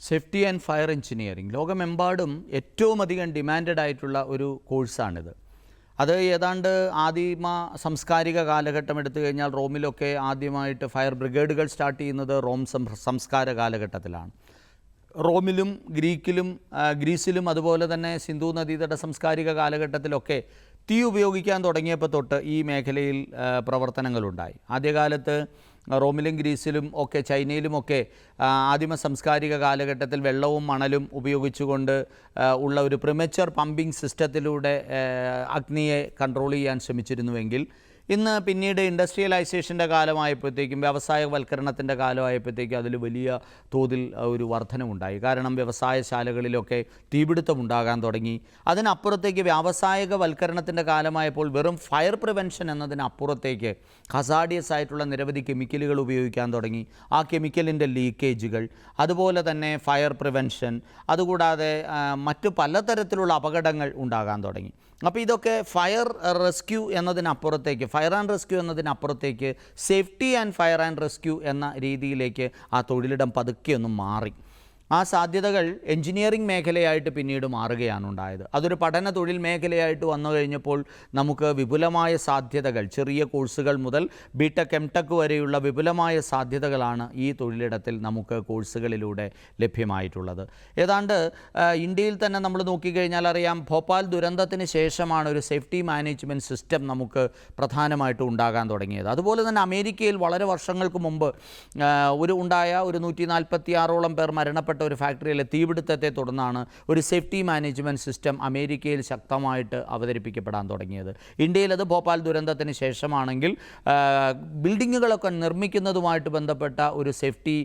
Safety and fire engineering ലോകമെമ്പാടും ഏറ്റവും അധികം ഡിമാൻഡഡ് ആയിട്ടുള്ള ഒരു കോഴ്സാണിത്. അത് ഏതാണ്ട് ആദിമ സംസ്കാരിക കാലഘട്ടം എടുത്തു കഴിഞ്ഞാൽ റോമിലൊക്കെ ആദ്യമായിട്ട് ഫയർ ബ്രിഗേഡുകൾ സ്റ്റാർട്ട് ചെയ്യുന്നത് റോം സംസ്കാര കാലഘട്ടത്തിലാണ്. റോമിലും ഗ്രീസിലും അതുപോലെ തന്നെ സിന്ധു നദീതട സംസ്കാരിക കാലഘട്ടത്തിലൊക്കെ തീ ഉപയോഗിക്കാൻ തുടങ്ങിയപ്പോൾ തൊട്ട് ഈ മേഖലയിൽ പ്രവർത്തനങ്ങളുണ്ടായി. ആദ്യകാലത്ത് റോമിലും ഗ്രീസിലും ഒക്കെ ചൈനയിലുമൊക്കെ ആദിമ സംസ്കാരിക കാലഘട്ടത്തിൽ വെള്ളവും മണലും ഉപയോഗിച്ചുകൊണ്ട് ഉള്ള ഒരു പ്രിമച്വർ പമ്പിംഗ് സിസ്റ്റത്തിലൂടെ അഗ്നിയെ കൺട്രോൾ ചെയ്യാൻ ശ്രമിച്ചിരുന്നുവെങ്കിൽ ഇന്ന് പിന്നീട് ഇൻഡസ്ട്രിയലൈസേഷൻ്റെ കാലമായപ്പോഴത്തേക്കും വ്യവസായവൽക്കരണത്തിൻ്റെ കാലമായപ്പോഴത്തേക്കും അതിൽ വലിയ തോതിൽ ഒരു വർധനമുണ്ടായി. കാരണം വ്യവസായശാലകളിലൊക്കെ തീപിടുത്തമുണ്ടാകാൻ തുടങ്ങി. അതിനപ്പുറത്തേക്ക് വ്യാവസായികവൽക്കരണത്തിൻ്റെ കാലമായപ്പോൾ വെറും ഫയർ പ്രിവെൻഷൻ എന്നതിനപ്പുറത്തേക്ക് ഹസാഡിയസ് ആയിട്ടുള്ള നിരവധി കെമിക്കലുകൾ ഉപയോഗിക്കാൻ തുടങ്ങി. ആ കെമിക്കലിൻ്റെ ലീക്കേജുകൾ, അതുപോലെ തന്നെ ഫയർ പ്രിവെൻഷൻ, അതുകൂടാതെ മറ്റു പലതരത്തിലുള്ള അപകടങ്ങൾ ഉണ്ടാകാൻ തുടങ്ങി. അപ്പോൾ ഇതൊക്കെ ഫയർ റെസ്ക്യൂ എന്നതിനപ്പുറത്തേക്ക്, ഫയർ ആൻഡ് റെസ്ക്യൂ എന്നതിനപ്പുറത്തേക്ക് safety and fire and rescue എന്ന രീതിയിലേക്ക് ആ തൊഴിലിടം പതുക്കെ ഒന്ന് മാറി. ആ സാധ്യതകൾ എൻജിനീയറിംഗ് മേഖലയായിട്ട് പിന്നീട് മാറുകയാണ് ഉണ്ടായത്. അതൊരു പഠന തൊഴിൽ മേഖലയായിട്ട് വന്നു കഴിഞ്ഞപ്പോൾ നമുക്ക് വിപുലമായ സാധ്യതകൾ, ചെറിയ കോഴ്സുകൾ മുതൽ ബിടെക് എംടെക് വരെയുള്ള വിപുലമായ സാധ്യതകളാണ് ഈ തൊഴിലിടത്തിൽ നമുക്ക് കോഴ്സുകളിലൂടെ ലഭ്യമായിട്ടുള്ളത്. ഏതാണ്ട് ഇന്ത്യയിൽ തന്നെ നമ്മൾ നോക്കിക്കഴിഞ്ഞാൽ അറിയാം, ഭോപ്പാൽ ദുരന്തത്തിന് ശേഷമാണ് ഒരു സേഫ്റ്റി മാനേജ്മെൻറ്റ് സിസ്റ്റം നമുക്ക് പ്രധാനമായിട്ടും ഉണ്ടാകാൻ തുടങ്ങിയത്. അതുപോലെ തന്നെ അമേരിക്കയിൽ വളരെ വർഷങ്ങൾക്ക് മുമ്പ് ഉണ്ടായ 146ഓളം പേർ മരണപ്പെട്ട ഒരു ഫാക്ടറിയിലെ തീപിടുത്തത്തെ തുടർന്നാണ് ഒരു സേഫ്റ്റി മാനേജ്മെൻറ്റ് സിസ്റ്റം അമേരിക്കയിൽ ശക്തമായിട്ട് അവതരിപ്പിക്കപ്പെടാൻ തുടങ്ങിയത്. ഇന്ത്യയിൽ അത് ഭോപ്പാൽ ദുരന്തത്തിന് ശേഷമാണെങ്കിൽ ബിൽഡിങ്ങുകളൊക്കെ നിർമ്മിക്കുന്നതുമായിട്ട് ബന്ധപ്പെട്ട ഒരു സേഫ്റ്റി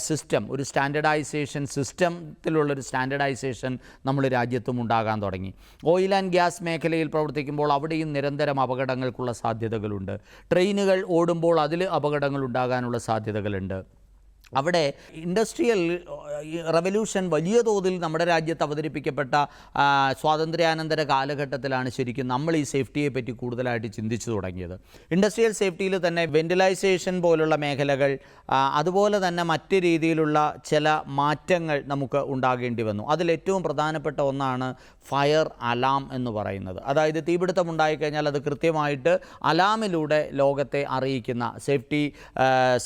സിസ്റ്റം, ഒരു സ്റ്റാൻഡർഡൈസേഷൻ സിസ്റ്റത്തിലുള്ളൊരു സ്റ്റാൻഡർഡൈസേഷൻ നമ്മൾ രാജ്യത്തും ഉണ്ടാകാൻ തുടങ്ങി. ഓയിൽ ആൻഡ് ഗ്യാസ് മേഖലയിൽ പ്രവർത്തിക്കുമ്പോൾ അവിടെയും നിരന്തരം അപകടങ്ങൾക്കുള്ള സാധ്യതകളുണ്ട്. ട്രെയിനുകൾ ഓടുമ്പോൾ അതിൽ അപകടങ്ങൾ ഉണ്ടാകാനുള്ള സാധ്യതകളുണ്ട്. അവിടെ ഇൻഡസ്ട്രിയൽ റവല്യൂഷൻ വലിയ തോതിൽ നമ്മുടെ രാജ്യത്ത് അവതരിപ്പിക്കപ്പെട്ട സ്വാതന്ത്ര്യാനന്തര കാലഘട്ടത്തിലാണ് ശരിക്കും നമ്മൾ ഈ സേഫ്റ്റിയെ പറ്റി കൂടുതലായിട്ട് ചിന്തിച്ചു തുടങ്ങിയത്. ഇൻഡസ്ട്രിയൽ സേഫ്റ്റിയിൽ തന്നെ വെന്റിലൈസേഷൻ പോലുള്ള മേഖലകൾ, അതുപോലെ തന്നെ മറ്റ് രീതിയിലുള്ള ചില മാറ്റങ്ങൾ നമുക്ക് ഉണ്ടാകേണ്ടി വന്നു. അതിലേറ്റവും പ്രധാനപ്പെട്ട ഒന്നാണ് ഫയർ അലാം എന്ന് പറയുന്നത്. അതായത് തീപിടുത്തം ഉണ്ടായിക്കഴിഞ്ഞാൽ അത് കൃത്യമായിട്ട് അലാമിലൂടെ ലോകത്തെ അറിയിക്കുന്ന, സേഫ്റ്റി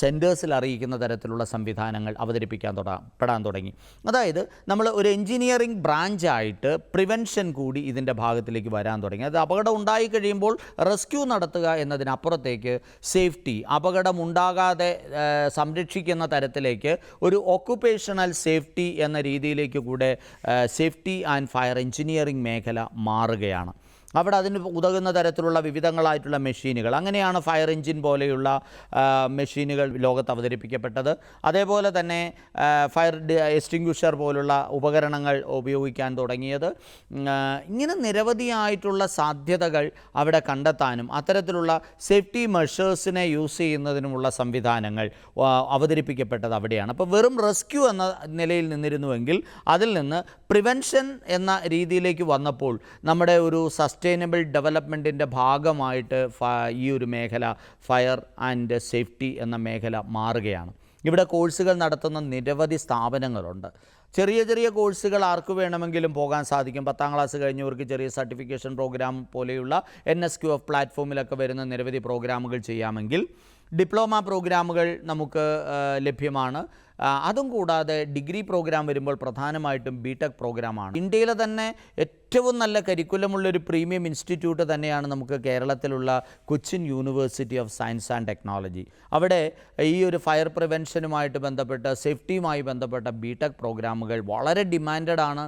സെൻറ്റേഴ്സിൽ അറിയിക്കുന്ന തരത്തിലുള്ള സംവിധാനങ്ങൾ അവതരിപ്പിക്കാൻ തുടങ്ങി. അതായത് നമ്മൾ ഒരു എൻജിനീയറിംഗ് ബ്രാഞ്ചായിട്ട് പ്രിവെൻഷൻ കൂടി ഇതിൻ്റെ ഭാഗത്തിലേക്ക് വരാൻ തുടങ്ങി. അത് അപകടം ഉണ്ടായി കഴിയുമ്പോൾ റെസ്ക്യൂ നടത്തുക എന്നതിനപ്പുറത്തേക്ക് സേഫ്റ്റി, അപകടമുണ്ടാകാതെ സംരക്ഷിക്കുന്ന തരത്തിലേക്ക് ഒരു ഒക്കുപേഷണൽ സേഫ്റ്റി എന്ന രീതിയിലേക്ക് കൂടെ സേഫ്റ്റി ആൻഡ് ഫയർ എഞ്ചിനീയറിംഗ് മേഖല മാറുകയാണ്. അവിടെ അതിന് ഉതകുന്ന തരത്തിലുള്ള വിവിധങ്ങളായിട്ടുള്ള മെഷീനുകൾ, അങ്ങനെയാണ് ഫയർ എഞ്ചിൻ പോലെയുള്ള മെഷീനുകൾ ലോകത്ത് അവതരിപ്പിക്കപ്പെട്ടത്. അതേപോലെ തന്നെ ഫയർ എക്സ്റ്റിങ്ക്വിഷർ പോലുള്ള ഉപകരണങ്ങൾ ഉപയോഗിക്കാൻ തുടങ്ങിയത്. ഇങ്ങനെ നിരവധിയായിട്ടുള്ള സാധ്യതകൾ അവിടെ കണ്ടെത്താനും അത്തരത്തിലുള്ള സേഫ്റ്റി മെഷേഴ്സിനെ യൂസ് ചെയ്യുന്നതിനുമുള്ള സംവിധാനങ്ങൾ അവതരിപ്പിക്കപ്പെട്ടത് അവിടെയാണ്. അപ്പോൾ വെറും റെസ്ക്യൂ എന്ന നിലയിൽ നിന്നിരുന്നുവെങ്കിൽ അതിൽ നിന്ന് പ്രിവെൻഷൻ എന്ന രീതിയിലേക്ക് വന്നപ്പോൾ നമ്മുടെ ഒരു സസ്റ്റൈനബിൾ ഡെവലപ്മെൻറ്റിൻ്റെ ഭാഗമായിട്ട് ഈ ഒരു മേഖല, ഫയർ ആൻഡ് സേഫ്റ്റി എന്ന മേഖല മാറുകയാണ്. ഇവിടെ കോഴ്സുകൾ നടത്തുന്ന നിരവധി സ്ഥാപനങ്ങളുണ്ട്. ചെറിയ ചെറിയ കോഴ്സുകൾ ആർക്ക് വേണമെങ്കിലും പോകാൻ സാധിക്കും. 10ാം ക്ലാസ് കഴിഞ്ഞവർക്ക് ചെറിയ സർട്ടിഫിക്കേഷൻ പ്രോഗ്രാം പോലെയുള്ള NSQF പ്ലാറ്റ്ഫോമിലൊക്കെ വരുന്ന നിരവധി പ്രോഗ്രാമുകൾ ചെയ്യാമെങ്കിൽ ഡിപ്ലോമ പ്രോഗ്രാമുകൾ നമുക്ക് ലഭ്യമാണ്. അതും കൂടാതെ ഡിഗ്രി പ്രോഗ്രാം വരുമ്പോൾ പ്രധാനമായിട്ടും ബിടെക് പ്രോഗ്രാമാണ്. ഇന്ത്യയിലെ തന്നെ ഏറ്റവും നല്ല കരിക്കുലമുള്ളൊരു പ്രീമിയം ഇൻസ്റ്റിറ്റ്യൂട്ട് തന്നെയാണ് നമുക്ക് കേരളത്തിലുള്ള Cochin university of science and technology. അവിടെ ഈ ഒരു ഫയർ പ്രിവെൻഷനുമായിട്ട് ബന്ധപ്പെട്ട്, സേഫ്റ്റിയുമായി ബന്ധപ്പെട്ട ബിടെക് പ്രോഗ്രാമുകൾ വളരെ ഡിമാൻഡഡ് ആണ്.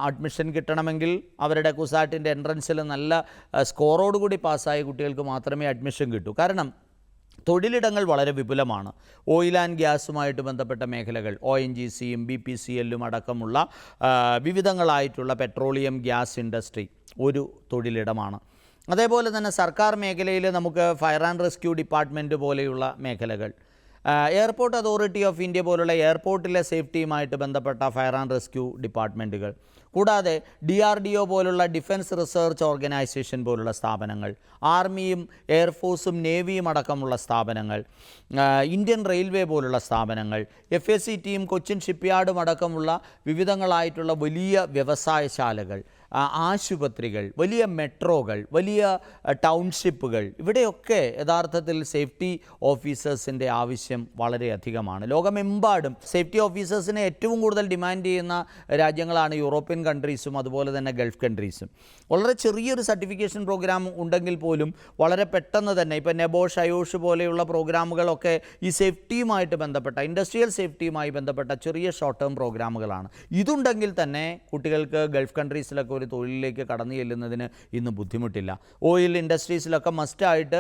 അഡ്മിഷൻ കിട്ടണമെങ്കിൽ അവരുടെ കുസാറ്റിൻ്റെ എൻട്രൻസിൽ നല്ല സ്കോറോടുകൂടി പാസ്സായ കുട്ടികൾക്ക് മാത്രമേ അഡ്മിഷൻ കിട്ടൂ. കാരണം തൊഴിലിടങ്ങൾ വളരെ വിപുലമാണ്. ഓയിൽ ആൻഡ് ഗ്യാസുമായിട്ട് ബന്ധപ്പെട്ട മേഖലകൾ, ONGCയും BPCLും അടക്കമുള്ള വിവിധങ്ങളായിട്ടുള്ള പെട്രോളിയം ഗ്യാസ് ഇൻഡസ്ട്രി ഒരു തൊഴിലിടമാണ്. അതേപോലെ തന്നെ സർക്കാർ മേഖലയിൽ നമുക്ക് ഫയർ ആൻഡ് റെസ്ക്യൂ ഡിപ്പാർട്ട്മെൻറ്റ് പോലെയുള്ള മേഖലകൾ, എയർപോർട്ട് അതോറിറ്റി ഓഫ് ഇന്ത്യ പോലുള്ള എയർപോർട്ടിലെ സേഫ്റ്റിയുമായിട്ട് ബന്ധപ്പെട്ട ഫയർ ആൻഡ് റെസ്ക്യൂ ഡിപ്പാർട്ട്മെൻറ്റുകൾ, കൂടാതെ DRDO പോലുള്ള ഡിഫൻസ് റിസർച്ച് ഓർഗനൈസേഷൻ പോലുള്ള സ്ഥാപനങ്ങൾ, ആർമിയും എയർഫോഴ്സും നേവിയും അടക്കമുള്ള സ്ഥാപനങ്ങൾ, ഇന്ത്യൻ റെയിൽവേ പോലുള്ള സ്ഥാപനങ്ങൾ, FACTയും കൊച്ചിൻ ഷിപ്പ്യാർഡും അടക്കമുള്ള വിവിധങ്ങളായിട്ടുള്ള വലിയ വ്യവസായശാലകൾ, ആശുപത്രികൾ, വലിയ മെട്രോകൾ, വലിയ ടൗൺഷിപ്പുകൾ, ഇവിടെയൊക്കെ യഥാർത്ഥത്തിൽ സേഫ്റ്റി ഓഫീസേഴ്സിൻ്റെ ആവശ്യം വളരെയധികമാണ്. ലോകമെമ്പാടും സേഫ്റ്റി ഓഫീസേഴ്സിനെ ഏറ്റവും കൂടുതൽ ഡിമാൻഡ് ചെയ്യുന്ന രാജ്യങ്ങളാണ് യൂറോപ്യൻ കൺട്രീസും അതുപോലെ തന്നെ ഗൾഫ് കൺട്രീസും. വളരെ ചെറിയൊരു സർട്ടിഫിക്കേഷൻ പ്രോഗ്രാം ഉണ്ടെങ്കിൽ പോലും വളരെ പെട്ടെന്ന് തന്നെ ഇപ്പോൾ നെബോഷ്, അയോഷ് പോലെയുള്ള പ്രോഗ്രാമുകളൊക്കെ ഈ സേഫ്റ്റിയുമായിട്ട് ബന്ധപ്പെട്ട, ഇൻഡസ്ട്രിയൽ സേഫ്റ്റിയുമായി ബന്ധപ്പെട്ട ചെറിയ ഷോർട്ട് ടേം പ്രോഗ്രാമുകളാണ്. ഇതുണ്ടെങ്കിൽ തന്നെ കുട്ടികൾക്ക് ഗൾഫ് കൺട്രീസിലൊക്കെ ഒരു തൊഴിലിലേക്ക് കടന്നു ചെല്ലുന്നതിന് ഇന്ന് ബുദ്ധിമുട്ടില്ല. ഓയിൽ ഇൻഡസ്ട്രീസിലൊക്കെ മസ്റ്റായിട്ട്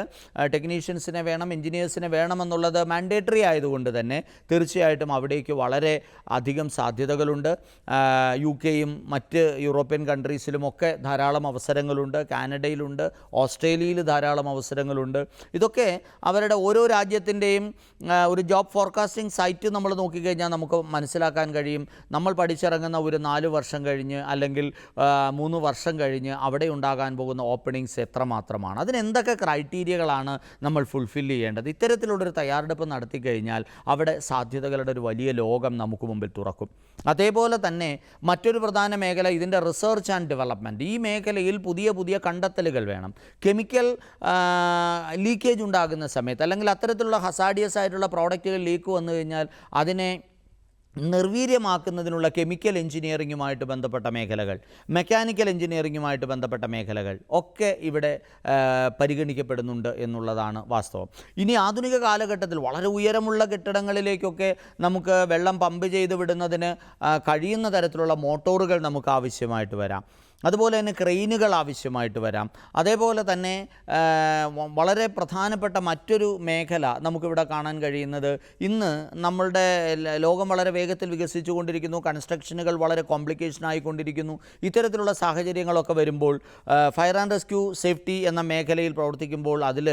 ടെക്നീഷ്യൻസിനെ വേണം, എഞ്ചിനീയേഴ്സിനെ വേണമെന്നുള്ളത് മാൻഡേറ്ററി ആയതുകൊണ്ട് തന്നെ തീർച്ചയായിട്ടും അവിടേക്ക് വളരെ അധികം സാധ്യതകളുണ്ട്. UK-യും മറ്റ് യൂറോപ്യൻ കൺട്രീസിലുമൊക്കെ ധാരാളം അവസരങ്ങളുണ്ട്, കാനഡയിലുണ്ട്, ഓസ്ട്രേലിയയിൽ ധാരാളം അവസരങ്ങളുണ്ട്. ഇതൊക്കെ അവരുടെ ഓരോ രാജ്യത്തിൻ്റെയും ഒരു ജോബ് ഫോർകാസ്റ്റിംഗ് സൈറ്റ് നമ്മൾ നോക്കിക്കഴിഞ്ഞാൽ നമുക്ക് മനസ്സിലാക്കാൻ കഴിയും. നമ്മൾ പഠിച്ചിറങ്ങുന്ന ഒരു 4 വർഷം കഴിഞ്ഞ് അല്ലെങ്കിൽ 3 വർഷം കഴിഞ്ഞ് അവിടെ ഉണ്ടാകാൻ പോകുന്ന ഓപ്പണിങ്സ് എത്രമാത്രമാണ്, അതിനെന്തൊക്കെ ക്രൈറ്റീരിയകളാണ് നമ്മൾ ഫുൾഫിൽ ചെയ്യേണ്ടത്. ഇത്തരത്തിലുള്ളൊരു തയ്യാറെടുപ്പ് നടത്തി കഴിഞ്ഞാൽ അവിടെ സാധ്യതകളുടെ ഒരു വലിയ ലോകം നമുക്ക് മുമ്പിൽ തുറക്കും. അതേപോലെ തന്നെ മറ്റൊരു പ്രധാന മേഖല ഇതിൻ്റെ റിസർച്ച് ആൻഡ് ഡെവലപ്മെൻറ്റ്. ഈ മേഖലയിൽ പുതിയ പുതിയ കണ്ടെത്തലുകൾ വേണം. കെമിക്കൽ ലീക്കേജ് ഉണ്ടാകുന്ന സമയത്ത് അല്ലെങ്കിൽ അത്തരത്തിലുള്ള ഹസാഡിയസ് ആയിട്ടുള്ള പ്രോഡക്റ്റുകൾ ലീക്ക് വന്നു കഴിഞ്ഞാൽ അതിനെ നിർവീര്യമാക്കുന്നതിനുള്ള കെമിക്കൽ എഞ്ചിനീയറിങ്ങുമായിട്ട് ബന്ധപ്പെട്ട മേഖലകൾ, മെക്കാനിക്കൽ എഞ്ചിനീയറിങ്ങുമായിട്ട് ബന്ധപ്പെട്ട മേഖലകൾ ഒക്കെ ഇവിടെ പരിഗണിക്കപ്പെടുന്നുണ്ട് എന്നുള്ളതാണ് വാസ്തവം. ഇനി ആധുനിക കാലഘട്ടത്തിൽ വളരെ ഉയരമുള്ള കെട്ടിടങ്ങളിലേക്കൊക്കെ നമുക്ക് വെള്ളം പമ്പ് ചെയ്ത് വിടുന്നതിന് കഴിയുന്ന തരത്തിലുള്ള മോട്ടോറുകൾ നമുക്ക് ആവശ്യമായിട്ട് വരാം. അതുപോലെ തന്നെ ക്രെയിനുകൾ ആവശ്യമായിട്ട് വരാം. അതേപോലെ തന്നെ വളരെ പ്രധാനപ്പെട്ട മറ്റൊരു മേഖല നമുക്കിവിടെ കാണാൻ കഴിയുന്നത്, ഇന്ന് നമ്മളുടെ ലോകം വളരെ വേഗത്തിൽ വികസിച്ചുകൊണ്ടിരിക്കുന്നു, കൺസ്ട്രക്ഷനുകൾ വളരെ കോംപ്ലിക്കേഷൻ ആയിക്കൊണ്ടിരിക്കുന്നു. ഇത്തരത്തിലുള്ള സാഹചര്യങ്ങളൊക്കെ വരുമ്പോൾ ഫയർ ആൻഡ് റെസ്ക്യൂ സേഫ്റ്റി എന്ന മേഖലയിൽ പ്രവർത്തിക്കുമ്പോൾ അതിൽ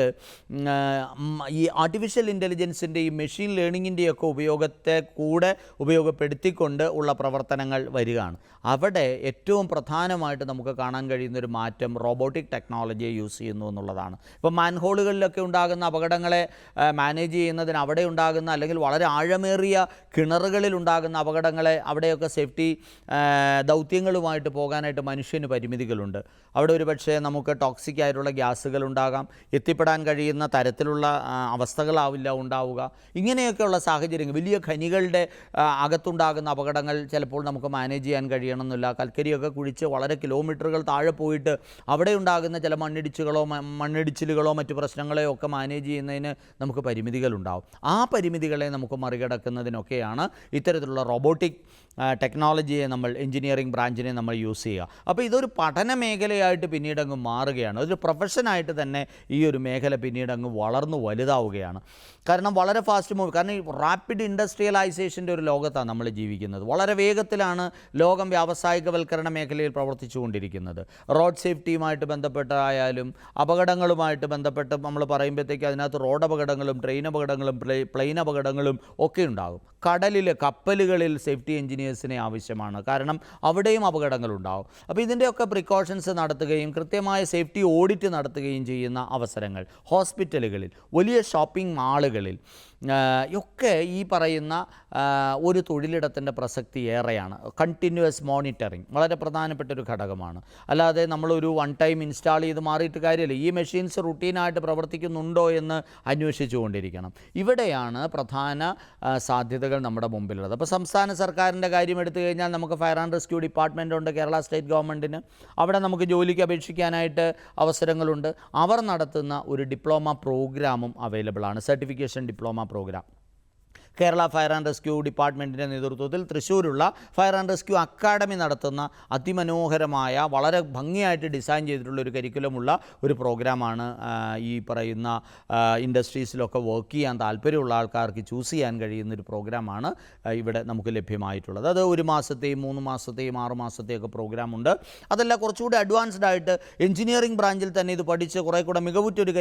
ഈ ആർട്ടിഫിഷ്യൽ ഇൻ്റലിജൻസിൻ്റെയും മെഷീൻ ലേണിങ്ങിൻ്റെയൊക്കെ ഉപയോഗത്തെ കൂടെ ഉപയോഗപ്പെടുത്തിക്കൊണ്ട് ഉള്ള പ്രവർത്തനങ്ങൾ വരികയാണ്. അവിടെ ഏറ്റവും പ്രധാനമായിട്ട് നമുക്ക് കാണാൻ കഴിയുന്നൊരു മാറ്റം റോബോട്ടിക് ടെക്നോളജിയെ യൂസ് ചെയ്യുന്നു എന്നുള്ളതാണ്. ഇപ്പോൾ മാൻഹോളുകളിലൊക്കെ ഉണ്ടാകുന്ന അപകടങ്ങളെ മാനേജ് ചെയ്യുന്നതിന് അവിടെ ഉണ്ടാകുന്ന അല്ലെങ്കിൽ വളരെ ആഴമേറിയ കിണറുകളിൽ ഉണ്ടാകുന്ന അപകടങ്ങളെ അവിടെയൊക്കെ സേഫ്റ്റി ദൗത്യങ്ങളുമായിട്ട് പോകാനായിട്ട് മനുഷ്യന് പരിമിതികളുണ്ട്. അവിടെ ഒരു പക്ഷേ നമുക്ക് ടോക്സിക് ആയിട്ടുള്ള ഗ്യാസുകൾ ഉണ്ടാകാം, എത്തിപ്പെടാൻ കഴിയുന്ന തരത്തിലുള്ള അവസ്ഥകളാവില്ല ഉണ്ടാവുക. ഇങ്ങനെയൊക്കെയുള്ള സാഹചര്യങ്ങൾ, വലിയ ഖനികളുടെ അകത്തുണ്ടാകുന്ന അപകടങ്ങൾ ചിലപ്പോൾ നമുക്ക് മാനേജ് ചെയ്യാൻ കഴിയണമെന്നില്ല. കൽക്കരിയൊക്കെ കുഴിച്ച് വളരെ കിലോമീറ്ററുകൾ താഴെ പോയിട്ട് അവിടെ ഉണ്ടാകുന്ന ചില മണ്ണിടിച്ചിലുകളോ മറ്റു പ്രശ്നങ്ങളെയോ ഒക്കെ മാനേജ് ചെയ്യുന്നതിന് നമുക്ക് പരിമിതികളുണ്ടാവും. ആ പരിമിതികളെ നമുക്ക് മറികടക്കുന്നതിനൊക്കെയാണ് ഇത്തരത്തിലുള്ള റോബോട്ടിക് ടെക്നോളജിയെ നമ്മൾ, എഞ്ചിനീയറിംഗ് ബ്രാഞ്ചിനെ നമ്മൾ യൂസ് ചെയ്യുക. അപ്പോൾ ഇതൊരു പഠന മേഖലയായിട്ട് പിന്നീടങ്ങ് മാറുകയാണ്. അതൊരു പ്രൊഫഷനായിട്ട് തന്നെ ഈ ഒരു മേഖല പിന്നീടങ്ങ് വളർന്നു വലുതാവുകയാണ്. കാരണം വളരെ ഫാസ്റ്റ് മൂവ്, കാരണം ഈ റാപ്പിഡ് ഇൻഡസ്ട്രിയലൈസേഷൻ്റെ ഒരു ലോകത്താണ് നമ്മൾ ജീവിക്കുന്നത്. വളരെ വേഗത്തിലാണ് ലോകം വ്യാവസായികവൽക്കരണ മേഖലയിൽ പ്രവർത്തിച്ചുകൊണ്ടിരിക്കുന്നത്. റോഡ് സേഫ്റ്റിയുമായിട്ട് ബന്ധപ്പെട്ടായാലും അപകടങ്ങളുമായിട്ട് ബന്ധപ്പെട്ട് നമ്മൾ പറയുമ്പോഴത്തേക്ക് അതിനകത്ത് റോഡ് അപകടങ്ങളും ട്രെയിൻ അപകടങ്ങളും പ്ലെയിൻ അപകടങ്ങളും ഒക്കെ ഉണ്ടാകും. കടലിൽ, കപ്പലുകളിൽ സേഫ്റ്റി എഞ്ചിനീയേഴ്സിനെ ആവശ്യമാണ്, കാരണം അവിടെയും അപകടങ്ങളുണ്ടാകും. അപ്പോൾ ഇതിൻ്റെയൊക്കെ പ്രിക്കോഷൻസ് നടത്തുകയും കൃത്യമായ സേഫ്റ്റി ഓഡിറ്റ് നടത്തുകയും ചെയ്യുന്ന അവസരങ്ങൾ ഹോസ്പിറ്റലുകളിൽ, വലിയ ഷോപ്പിംഗ് മാളുകളിൽ ഒക്കെ ഈ പറയുന്ന ഒരു തൊഴിലിടത്തിൻ്റെ പ്രസക്തി ഏറെയാണ്. കണ്ടിന്യൂസ് മോണിറ്ററിങ് വളരെ പ്രധാനപ്പെട്ടൊരു ഘടകമാണ്. അല്ലാതെ നമ്മളൊരു വൺ ടൈം ഇൻസ്റ്റാൾ ചെയ്ത് മാറിയിട്ട് കാര്യമില്ല. ഈ മെഷീൻസ് റുട്ടീനായിട്ട് പ്രവർത്തിക്കുന്നുണ്ടോ എന്ന് അന്വേഷിച്ചുകൊണ്ടിരിക്കണം. ഇവിടെയാണ് പ്രധാന സാധ്യതകൾ നമ്മുടെ മുമ്പിലുള്ളത്. അപ്പോൾ സംസ്ഥാന സർക്കാരിൻ്റെ കാര്യം എടുത്തു കഴിഞ്ഞാൽ നമുക്ക് ഫയർ ആൻഡ് റെസ്ക്യൂ ഡിപ്പാർട്ട്മെൻ്റ് ഉണ്ട്, കേരള സ്റ്റേറ്റ് ഗവൺമെൻറ്റിന്. അവിടെ നമുക്ക് ജോലിക്ക് അപേക്ഷിക്കാനായിട്ട് അവസരങ്ങളുണ്ട്. അവർ നടത്തുന്ന ഒരു ഡിപ്ലോമ പ്രോഗ്രാമും അവൈലബിൾ ആണ്, certification diploma programme. Kerala fire and rescue ഡിപ്പാർട്ട്മെൻറ്റിൻ്റെ നേതൃത്വത്തിൽ തൃശ്ശൂരുള്ള ഫയർ ആൻഡ് റെസ്ക്യൂ അക്കാഡമി നടത്തുന്ന അതിമനോഹരമായ, വളരെ ഭംഗിയായിട്ട് ഡിസൈൻ ചെയ്തിട്ടുള്ള ഒരു കരിക്കുലമുള്ള ഒരു പ്രോഗ്രാമാണ് ഈ പറയുന്ന ഇൻഡസ്ട്രീസിലൊക്കെ വർക്ക് ചെയ്യാൻ താല്പര്യമുള്ള ആൾക്കാർക്ക് ചൂസ് ചെയ്യാൻ കഴിയുന്നൊരു പ്രോഗ്രാമാണ് ഇവിടെ നമുക്ക് ലഭ്യമായിട്ടുള്ളത്. അത് 1 മാസത്തെയും 3 മാസത്തെയും 6 മാസത്തെയൊക്കെ പ്രോഗ്രാമുണ്ട്. അതല്ല, കുറച്ചുകൂടി അഡ്വാൻസ്ഡ് ആയിട്ട് എഞ്ചിനീയറിംഗ് ബ്രാഞ്ചിൽ തന്നെ ഇത് പഠിച്ച് കുറേ കൂടെ മികവുറ്റൊരു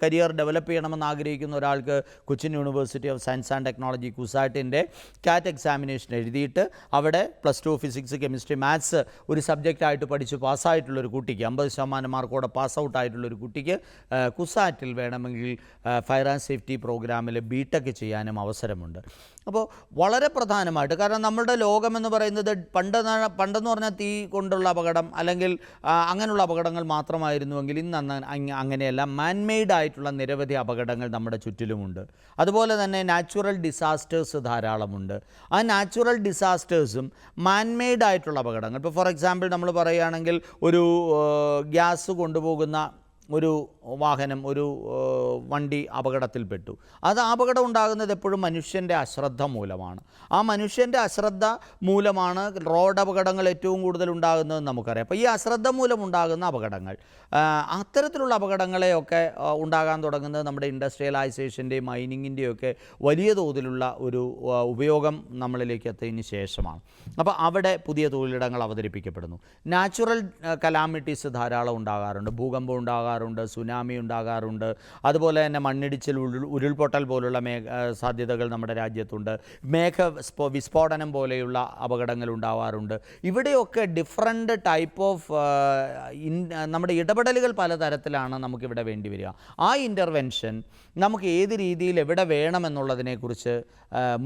കരിയർ ഡെവലപ്പ് ചെയ്യണമെന്ന് ആഗ്രഹിക്കുന്ന ഒരാൾക്ക് Cochin university of science and technology technology കുസാറ്റിൻ്റെ കാറ്റ് എക്സാമിനേഷൻ എഴുതിയിട്ട് അവിടെ +2 ഫിസിക്സ് കെമിസ്ട്രി മാത്സ് ഒരു സബ്ജക്റ്റായിട്ട് പഠിച്ച് പാസ്സായിട്ടുള്ളൊരു കുട്ടിക്ക് 50% മാർക്കോടെ പാസ് ഔട്ട് ആയിട്ടുള്ളൊരു കുട്ടിക്ക് കുസാറ്റിൽ വേണമെങ്കിൽ ഫയർ ആൻഡ് സേഫ്റ്റി പ്രോഗ്രാമിൽ ബിടെക് ചെയ്യാനും അവസരമുണ്ട്. അപ്പോൾ വളരെ പ്രധാനമായിട്ട്, കാരണം നമ്മുടെ ലോകമെന്ന് പറയുന്നത് പണ്ടെന്ന് പറഞ്ഞാൽ തീ കൊണ്ടുള്ള അപകടം അല്ലെങ്കിൽ അങ്ങനെയുള്ള അപകടങ്ങൾ മാത്രമായിരുന്നുവെങ്കിൽ ഇന്ന് അങ്ങനെയല്ല. മാൻമെയ്ഡ് ആയിട്ടുള്ള നിരവധി അപകടങ്ങൾ നമ്മുടെ ചുറ്റിലുമുണ്ട്. അതുപോലെ തന്നെ നാച്ചുറൽ ഡിസാസ്റ്റേഴ്സ് ധാരാളമുണ്ട്. ആ നാച്ചുറൽ ഡിസാസ്റ്റേഴ്സും മാൻമെയ്ഡ് ആയിട്ടുള്ള അപകടങ്ങൾ, ഇപ്പോൾ ഫോർ എക്സാമ്പിൾ നമ്മൾ പറയുകയാണെങ്കിൽ ഒരു ഗ്യാസ് കൊണ്ടുപോകുന്ന ഒരു വാഹനം, ഒരു വണ്ടി അപകടത്തിൽപ്പെട്ടു. അത് അപകടം ഉണ്ടാകുന്നത് എപ്പോഴും മനുഷ്യൻ്റെ അശ്രദ്ധ മൂലമാണ്. ആ മനുഷ്യൻ്റെ അശ്രദ്ധ മൂലമാണ് റോഡ് അപകടങ്ങൾ ഏറ്റവും കൂടുതൽ ഉണ്ടാകുന്നതെന്ന് നമുക്കറിയാം. അപ്പോൾ ഈ അശ്രദ്ധ മൂലം ഉണ്ടാകുന്ന അപകടങ്ങൾ, അത്തരത്തിലുള്ള അപകടങ്ങളെയൊക്കെ ഉണ്ടാകാൻ തുടങ്ങുന്നത് നമ്മുടെ ഇൻഡസ്ട്രിയലൈസേഷൻ്റെയും മൈനിങ്ങിൻ്റെയൊക്കെ വലിയ തോതിലുള്ള ഒരു ഉപയോഗം നമ്മളിലേക്ക് എത്തിയതിന് ശേഷമാണ്. അപ്പോൾ അവിടെ പുതിയ തൊഴിലിടങ്ങൾ അവതരിപ്പിക്കപ്പെടുന്നു. നാച്ചുറൽ കലാമിറ്റീസ് ധാരാളം ഉണ്ടാകാറുണ്ട്. ഭൂകമ്പം ഉണ്ടാകാറുണ്ട്, സുനാമി ഉണ്ടാകാറുണ്ട്, അതുപോലെ തന്നെ മണ്ണിടിച്ചിൽ, ഉരുൾപൊട്ടൽ പോലുള്ള സാധ്യതകൾ നമ്മുടെ രാജ്യത്തുണ്ട്. വിസ്ഫോടനം പോലെയുള്ള അപകടങ്ങൾ ഉണ്ടാവാറുണ്ട്. ഇവിടെയൊക്കെ ഡിഫറൻറ്റ് ടൈപ്പ് ഓഫ് നമ്മുടെ ഇടപെടലുകൾ പലതരത്തിലാണ് നമുക്കിവിടെ വേണ്ടി വരിക. ആ ഇൻ്റർവെൻഷൻ നമുക്ക് ഏത് രീതിയിൽ എവിടെ വേണമെന്നുള്ളതിനെക്കുറിച്ച്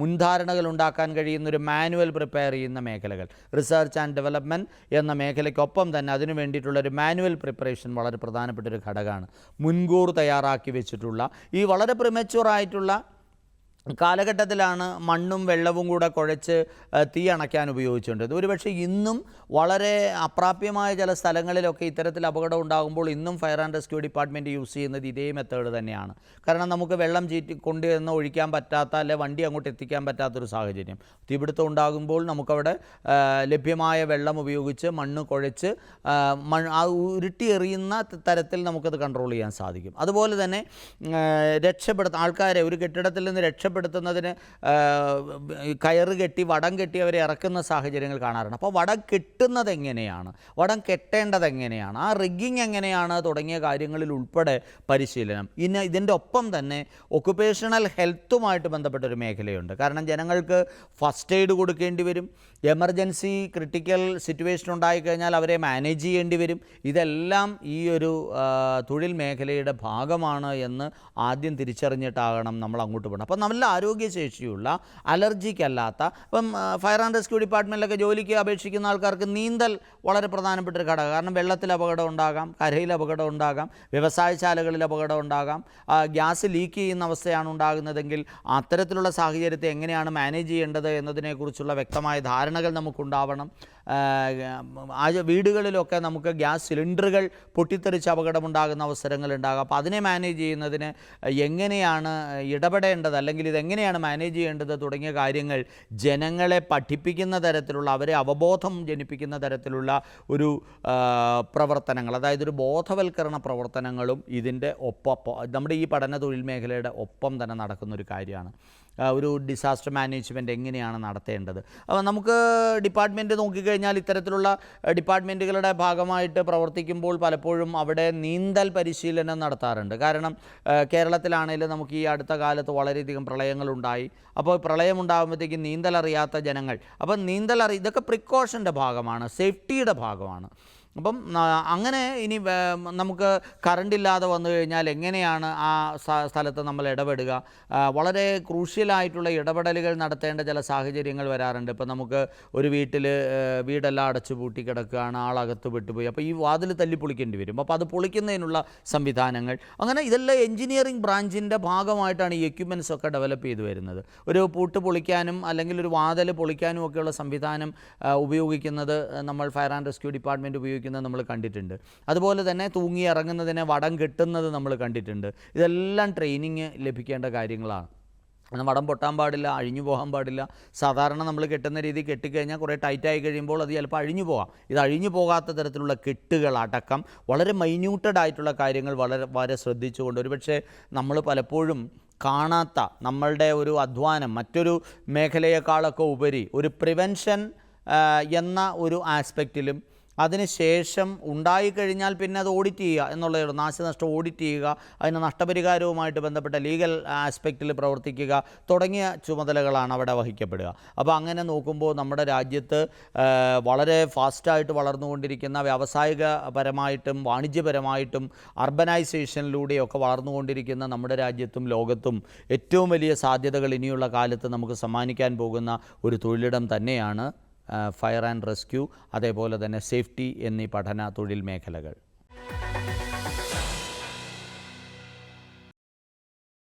മുൻധാരണകൾ ഉണ്ടാക്കാൻ കഴിയുന്നൊരു മാനുവൽ പ്രിപ്പയർ ചെയ്യുന്ന മേഖലകൾ, റിസർച്ച് ആൻഡ് ഡെവലപ്മെൻറ്റ് എന്ന മേഖലയ്ക്കൊപ്പം തന്നെ അതിനു വേണ്ടിയിട്ടുള്ളൊരു മാനുവൽ പ്രിപ്പറേഷൻ വളരെ പ്രധാനപ്പെട്ടൊരു ഘടകമാണ്. മുൻകൂർ തയ്യാറാക്കി വെച്ചിട്ടുള്ള ഈ വളരെ പ്രിമച്യൂറായിട്ടുള്ള കാലഘട്ടത്തിലാണ് മണ്ണും വെള്ളവും കൂടെ കുഴച്ച് തീ അണയ്ക്കാൻ ഉപയോഗിച്ചുകൊണ്ടത്. ഒരുപക്ഷെ ഇന്നും വളരെ അപ്രാപ്യമായ ചില സ്ഥലങ്ങളിലൊക്കെ ഇത്തരത്തിൽ അപകടം ഉണ്ടാകുമ്പോൾ ഇന്നും fire and rescue department use ചെയ്യുന്നത് ഇതേ മെത്തേഡ് തന്നെയാണ്. കാരണം നമുക്ക് വെള്ളം കൊണ്ടുവന്ന് ഒഴിക്കാൻ പറ്റാത്ത, അല്ലെ വണ്ടി അങ്ങോട്ട് എത്തിക്കാൻ പറ്റാത്തൊരു സാഹചര്യം, തീപിടുത്തം ഉണ്ടാകുമ്പോൾ നമുക്കവിടെ ലഭ്യമായ വെള്ളം ഉപയോഗിച്ച് മണ്ണ് കുഴച്ച് ഉരുട്ടി എറിയുന്ന തരത്തിൽ നമുക്കത് കൺട്രോൾ ചെയ്യാൻ സാധിക്കും. അതുപോലെ തന്നെ ആൾക്കാരെ ഒരു കെട്ടിടത്തിൽ നിന്ന് രക്ഷപ്പെടുത്തുന്നതിന് കയറ് കെട്ടി, വടം കെട്ടി അവരെ ഇറക്കുന്ന സാഹചര്യങ്ങൾ കാണാറുണ്ട്. അപ്പോൾ വടം കെട്ടുന്നത് എങ്ങനെയാണ്, വടം കെട്ടേണ്ടത് എങ്ങനെയാണ്, ആ റിഗ്ഗിങ് എങ്ങനെയാണ് തുടങ്ങിയ കാര്യങ്ങളിൽ ഉൾപ്പെടെ പരിശീലനം. ഇതിൻ്റെ ഒപ്പം തന്നെ ഒക്കുപേഷണൽ ഹെൽത്തുമായിട്ട് ബന്ധപ്പെട്ടൊരു മേഖലയുണ്ട്. കാരണം ജനങ്ങൾക്ക് ഫസ്റ്റ് എയ്ഡ് കൊടുക്കേണ്ടി വരും, എമർജൻസി ക്രിട്ടിക്കൽ സിറ്റുവേഷൻ ഉണ്ടായിക്കഴിഞ്ഞാൽ അവരെ മാനേജ് ചെയ്യേണ്ടി വരും. ഇതെല്ലാം ഈ ഒരു തൊഴിൽ മേഖലയുടെ ഭാഗമാണ് എന്ന് ആദ്യം തിരിച്ചറിഞ്ഞിട്ടാകണം നമ്മൾ അങ്ങോട്ട് പോകണം. അപ്പം നല്ല ആരോഗ്യശേഷിയുള്ള, അലർജിക്കല്ലാത്ത, ഇപ്പം ഫയർ ആൻഡ് റെസ്ക്യൂ ഡിപ്പാർട്ട്മെൻറ്റിലൊക്കെ ജോലിക്ക് അപേക്ഷിക്കുന്ന ആൾക്കാർക്ക് നീന്തൽ വളരെ പ്രധാനപ്പെട്ടൊരു ഘടകം. കാരണം വെള്ളത്തിൽ അപകടം ഉണ്ടാകാം, കരയിൽ അപകടം ഉണ്ടാകാം, വ്യവസായശാലകളിൽ അപകടം ഉണ്ടാകാം, ഗ്യാസ് ലീക്ക് ചെയ്യുന്ന അവസ്ഥയാണ് ഉണ്ടാകുന്നതെങ്കിൽ അത്തരത്തിലുള്ള സാഹചര്യത്തെ എങ്ങനെയാണ് മാനേജ് ചെയ്യേണ്ടത് എന്നതിനെക്കുറിച്ചുള്ള വ്യക്തമായ ധാരണകൾ നമുക്കുണ്ടാവണം. വീടുകളിലൊക്കെ നമുക്ക് ഗ്യാസ് സിലിണ്ടറുകൾ പൊട്ടിത്തെറിച്ച് അപകടമുണ്ടാകുന്ന അവസരങ്ങളുണ്ടാകും. അപ്പോൾ അതിനെ മാനേജ് ചെയ്യുന്നതിന് എങ്ങനെയാണ് ഇടപെടേണ്ടത്, അല്ലെങ്കിൽ ഇതെങ്ങനെയാണ് മാനേജ് ചെയ്യേണ്ടത് തുടങ്ങിയ കാര്യങ്ങൾ ജനങ്ങളെ പഠിപ്പിക്കുന്ന തരത്തിലുള്ള, അവരെ അവബോധം ജനിപ്പിക്കുന്ന തരത്തിലുള്ള ഒരു പ്രവർത്തനങ്ങൾ, അതായത് ഒരു ബോധവൽക്കരണ പ്രവർത്തനങ്ങളും ഇതിൻ്റെ നമ്മുടെ ഈ പഠന തൊഴിൽ മേഖലയുടെ ഒപ്പം തന്നെ നടക്കുന്നൊരു കാര്യമാണ്. ഒരു ഡിസാസ്റ്റർ മാനേജ്മെൻറ്റ് എങ്ങനെയാണ് നടത്തേണ്ടത്. അപ്പോൾ നമുക്ക് ഡിപ്പാർട്ട്മെൻറ്റ് നോക്കിക്കഴിഞ്ഞാൽ ഇത്തരത്തിലുള്ള ഡിപ്പാർട്ട്മെൻറ്റുകളുടെ ഭാഗമായിട്ട് പ്രവർത്തിക്കുമ്പോൾ പലപ്പോഴും അവിടെ നീന്തൽ പരിശീലനം നടത്താറുണ്ട്. കാരണം കേരളത്തിലാണെങ്കിലും നമുക്ക് ഈ അടുത്ത കാലത്ത് വളരെയധികം പ്രളയങ്ങളുണ്ടായി. അപ്പോൾ പ്രളയമുണ്ടാകുമ്പോഴത്തേക്കും നീന്തൽ അറിയാത്ത ജനങ്ങൾ, അപ്പം ഇതൊക്കെ പ്രിക്കോഷൻ്റെ ഭാഗമാണ്, സേഫ്റ്റിയുടെ ഭാഗമാണ്. അപ്പം അങ്ങനെ ഇനി നമുക്ക് കറണ്ടില്ലാതെ വന്നു കഴിഞ്ഞാൽ എങ്ങനെയാണ് ആ സ്ഥലത്ത് നമ്മൾ ഇടപെടുക, വളരെ ക്രൂഷ്യലായിട്ടുള്ള ഇടപെടലുകൾ നടത്തേണ്ട ചില സാഹചര്യങ്ങൾ വരാറുണ്ട്. ഇപ്പം നമുക്ക് ഒരു വീടെല്ലാം അടച്ചു പൂട്ടി കിടക്കുകയാണ്, ആളകത്ത് വിട്ടുപോയി, അപ്പോൾ ഈ വാതിൽ തല്ലി പൊളിക്കേണ്ടി വരും. അപ്പോൾ അത് പൊളിക്കുന്നതിനുള്ള സംവിധാനങ്ങൾ, അങ്ങനെ ഇതെല്ലാം എഞ്ചിനീയറിംഗ് ബ്രാഞ്ചിൻ്റെ ഭാഗമായിട്ടാണ് ഈ എക്യുപ്മെൻറ്റ്സ് ഒക്കെ ഡെവലപ്പ് ചെയ്തു വരുന്നത്. ഒരു പൂട്ട് പൊളിക്കാനും അല്ലെങ്കിൽ ഒരു വാതിൽ പൊളിക്കാനും ഒക്കെയുള്ള സംവിധാനം ഉപയോഗിക്കുന്നത് നമ്മൾ ഫയർ ആൻഡ് റെസ്ക്യൂ ഡിപ്പാർട്ട്മെൻറ്റ് ഉപയോഗിക്കുന്നത് നമ്മൾ കണ്ടിട്ടുണ്ട്. അതുപോലെ തന്നെ തൂങ്ങി ഇറങ്ങുന്നതിനെ വടം കെട്ടുന്നത് നമ്മൾ കണ്ടിട്ടുണ്ട്. ഇതെല്ലാം ട്രെയിനിങ് ലഭിക്കേണ്ട കാര്യങ്ങളാണ്. വടം പൊട്ടാൻ പാടില്ല, അഴിഞ്ഞു പോകാൻ പാടില്ല. സാധാരണ നമ്മൾ കെട്ടുന്ന രീതി കെട്ടിക്കഴിഞ്ഞാൽ കുറേ ടൈറ്റായി കഴിയുമ്പോൾ അത് ചിലപ്പോൾ അഴിഞ്ഞു പോകാം. ഇത് അഴിഞ്ഞു പോകാത്ത തരത്തിലുള്ള കെട്ടുകളടക്കം വളരെ മൈന്യൂട്ടഡ് ആയിട്ടുള്ള കാര്യങ്ങൾ വളരെ ശ്രദ്ധിച്ചുകൊണ്ട്, ഒരുപക്ഷെ നമ്മൾ പലപ്പോഴും കാണാത്ത നമ്മളുടെ ഒരു അധ്വാനം മറ്റൊരു മേഖലയെക്കാളൊക്കെ ഉപരി ഒരു പ്രിവെൻഷൻ എന്ന ഒരു ആസ്പെക്റ്റിലും അതിനുശേഷം ഉണ്ടായിക്കഴിഞ്ഞാൽ പിന്നെ അത് ഓഡിറ്റ് ചെയ്യുക എന്നുള്ളതാണ്. നാശനഷ്ടം ഓഡിറ്റ് ചെയ്യുക, അതിന് നഷ്ടപരിഹാരവുമായിട്ട് ബന്ധപ്പെട്ട ലീഗൽ ആസ്പെക്റ്റിൽ പ്രവർത്തിക്കുക തുടങ്ങിയ ചുമതലകളാണ് അവിടെ വഹിക്കപ്പെടുക. അപ്പോൾ അങ്ങനെ നോക്കുമ്പോൾ നമ്മുടെ രാജ്യത്ത് വളരെ ഫാസ്റ്റായിട്ട് വളർന്നുകൊണ്ടിരിക്കുന്ന വ്യാവസായികപരമായിട്ടും വാണിജ്യപരമായിട്ടും അർബനൈസേഷനിലൂടെയൊക്കെ വളർന്നുകൊണ്ടിരിക്കുന്ന നമ്മുടെ രാജ്യത്തും ലോകത്തും ഏറ്റവും വലിയ സാധ്യതകൾ ഇനിയുള്ള കാലത്ത് നമുക്ക് സമ്മാനിക്കാൻ പോകുന്ന ഒരു തൊഴിലിടം തന്നെയാണ് ഫയർ ആൻഡ് റെസ്ക്യൂ, അതേപോലെ തന്നെ സേഫ്റ്റി എന്നീ പഠന തൊഴിൽ മേഖലകൾ.